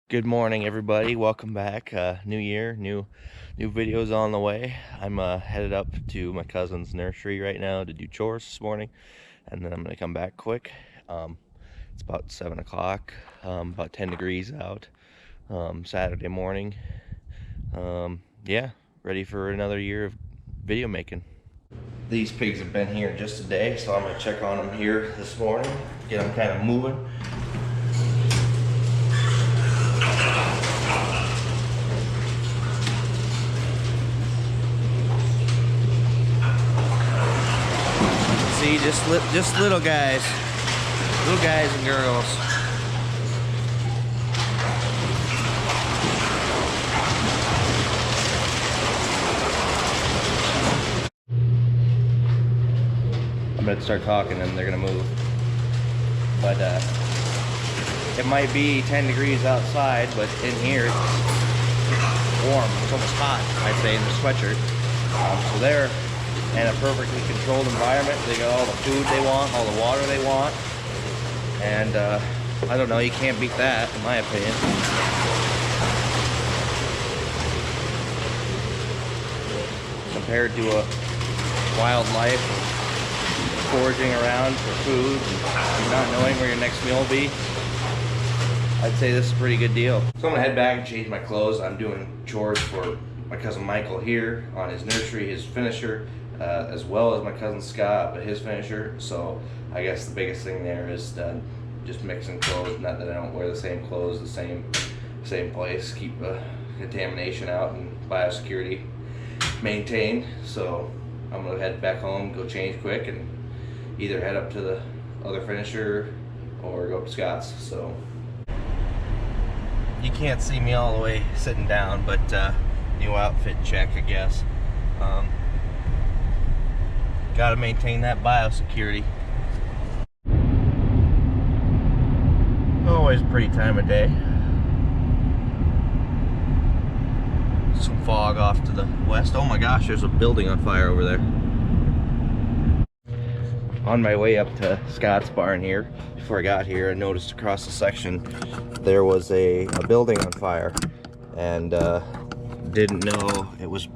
Good morning, everybody. Welcome back. New year, new videos on the way. I'm headed up to my cousin's nursery right now to do chores this morning, and then I'm gonna come back quick. It's about 7 o'clock, about 10 degrees out, Saturday morning. Yeah, ready for another year of video making. These pigs have been here just a day, so I'm gonna check on them here this morning, get them kind of moving. See, just little guys and girls. I'm gonna start talking and they're gonna move. But it might be 10 degrees outside, but in here it's warm. It's almost hot, I'd say, in the sweatshirt. So they're in a perfectly controlled environment. They got all the food they want, all the water they want, and I don't know, you can't beat that, in my opinion. Compared to a wildlife, foraging around for food and not knowing where your next meal will be, I'd say this is a pretty good deal. So I'm gonna head back and change my clothes. I'm doing chores for my cousin Michael here on his nursery, his finisher, as well as my cousin Scott, but his finisher. So I guess the biggest thing there is just mixing clothes. Not that I don't wear the same clothes, the same place. Keep contamination out and biosecurity maintained. So I'm gonna head back home, go change quick, and either head up to the other finisher or go up to Scott's. So you can't see me all the way sitting down, but new outfit check, I guess. Got to maintain that biosecurity. Always a pretty time of day. Some fog off to the west. Oh my gosh, there's a building on fire over there. On my way up to Scott's barn here, before I got here, I noticed across the section there was a building on fire, and didn't know it was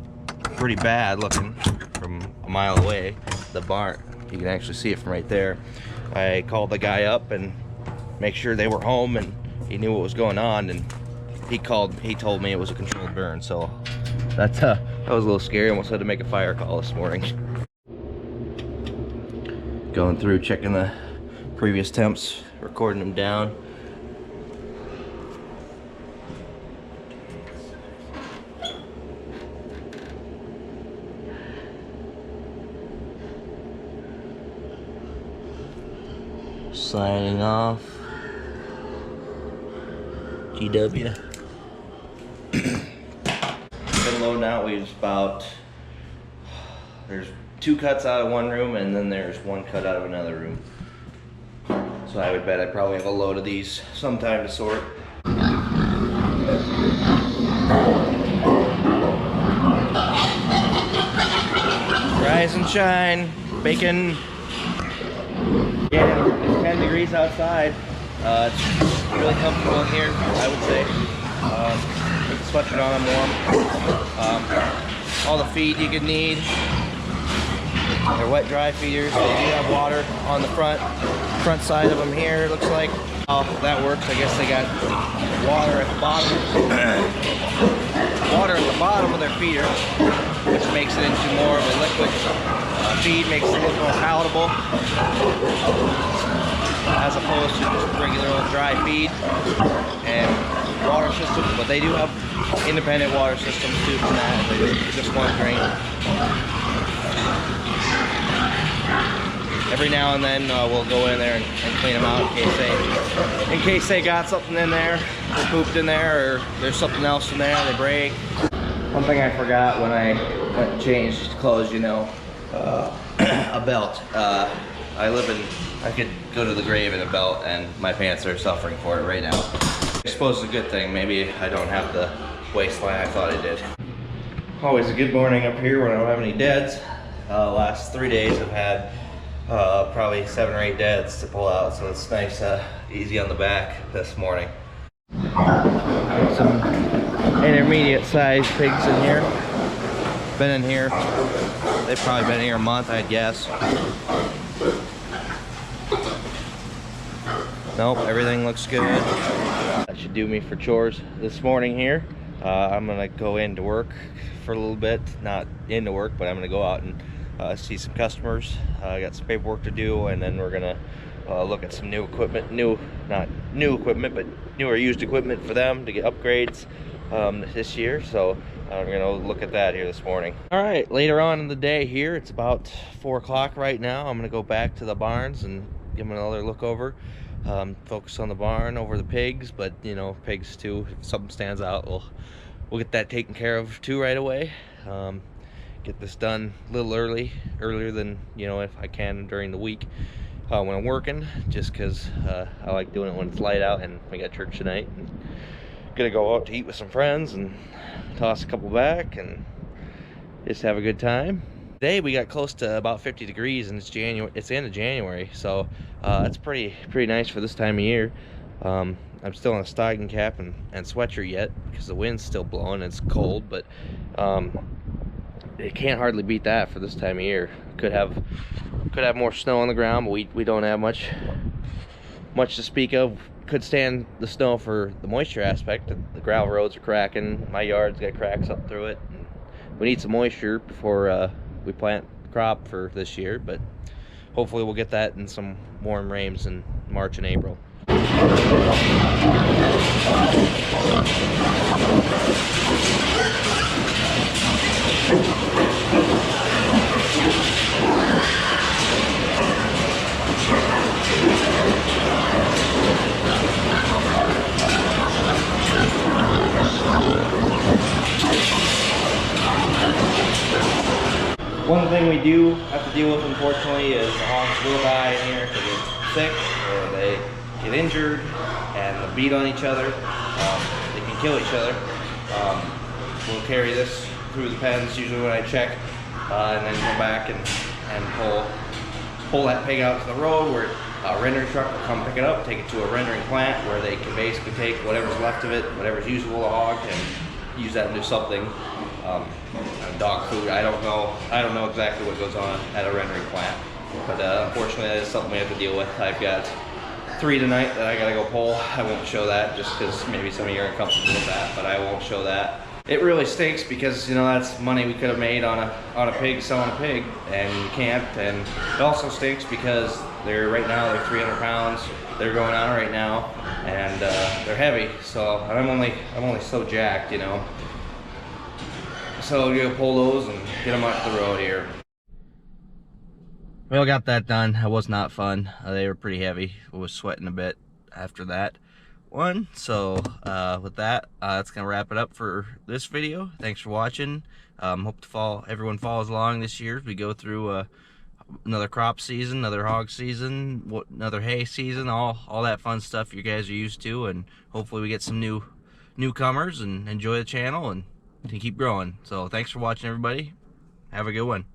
pretty bad looking from a mile away. The barn, you can actually see it from right there. I called the guy up and make sure they were home, and he knew what was going on, and he told me it was a controlled burn. So that was a little scary. I almost had to make a fire call this morning. Going through, checking the previous temps, recording them down. Signing off. GW. Been loading out. There's 2 cuts out of one room, and then there's 1 cut out of another room. So I would bet I probably have a load of these sometime to sort. Rise and shine, bacon. Yeah, it's 10 degrees outside. It's really comfortable in here, I would say. Put the sweatshirt on, I'm warm. All the feed you could need. They're wet dry feeders. They do have water on the front side of them here, it looks like. How that works, I guess they got water at the bottom. Water at the bottom of their feeder, which makes it into more of a liquid feed, makes it look more palatable, as opposed to just regular old dry feed and water systems. But they do have independent water systems too from that. They just one drink. Every now and then we'll go in there and clean them out in case they got something in there, or pooped in there, or there's something else in there and they break. One thing I forgot when I went and changed clothes, you know, a belt. I could go to the grave in a belt, and my pants are suffering for it right now. I suppose it's a good thing. Maybe I don't have the waistline I thought I did. Always a good morning up here when I don't have any deads. Last 3 days I've had probably 7 or 8 deads to pull out, so it's nice, easy on the back this morning. Some intermediate sized pigs in here. Been in here. They've probably been here a month, I'd guess. Nope, everything looks good. That should do me for chores this morning here. I'm gonna go into work for a little bit. Not into work, but I'm gonna go out and see some customers. I got some paperwork to do, and then we're gonna look at some new equipment. Not new equipment, but new or used equipment for them to get upgrades this year. So I'm gonna look at that here this morning. All right, later on in the day here, it's about 4 o'clock right now. I'm gonna go back to the barns and give them another look over. Focus on the barn over the pigs, but you know, pigs too, if something stands out, we'll get that taken care of too right away. Get this done a little earlier than, you know, if I can during the week when I'm working, just because I like doing it when it's light out, and we got church tonight. And gonna go out to eat with some friends and toss a couple back and just have a good time. Today we got close to about 50 degrees, and it's January. It's the end of January, so it's pretty nice for this time of year. I'm still in a stocking cap and sweatshirt yet because the wind's still blowing. It's cold, but it can't hardly beat that for this time of year. Could have more snow on the ground, but we don't have much to speak of. Could stand the snow for the moisture aspect. The gravel roads are cracking. My yard's got cracks up through it. We need some moisture before we plant crop for this year, but hopefully we'll get that in some warm rains in March and April. One thing we do have to deal with, unfortunately, is the hogs will die in here because they get sick or they get injured and they'll beat on each other. They can kill each other. We'll carry this through the pens usually when I check, and then go back and pull that pig out to the road where a rendering truck will come pick it up, take it to a rendering plant where they can basically take whatever's left of it, whatever's usable to hog, and use that to do something. Dog food, I don't know exactly what goes on at a rendering plant, but unfortunately that is something we have to deal with. I've got 3 tonight that I gotta go pull. I won't show that just because maybe some of you are uncomfortable with that, but I won't show that. It really stinks because, you know, that's money we could have made on a pig, selling a pig, and you can't. And it also stinks because right now they're 300 pounds. They're going on right now, and they're heavy. So I'm only so jacked, you know. So you go pull those and get them off the road here. Well, got that done. It was not fun. They were pretty heavy. I was sweating a bit after that one. So with that, that's gonna wrap it up for this video. Thanks for watching. Hope everyone follows along this year as we go through another crop season, another hog season, another hay season, all that fun stuff you guys are used to, and hopefully we get some newcomers and enjoy the channel and to keep growing. So thanks for watching, everybody. Have a good one.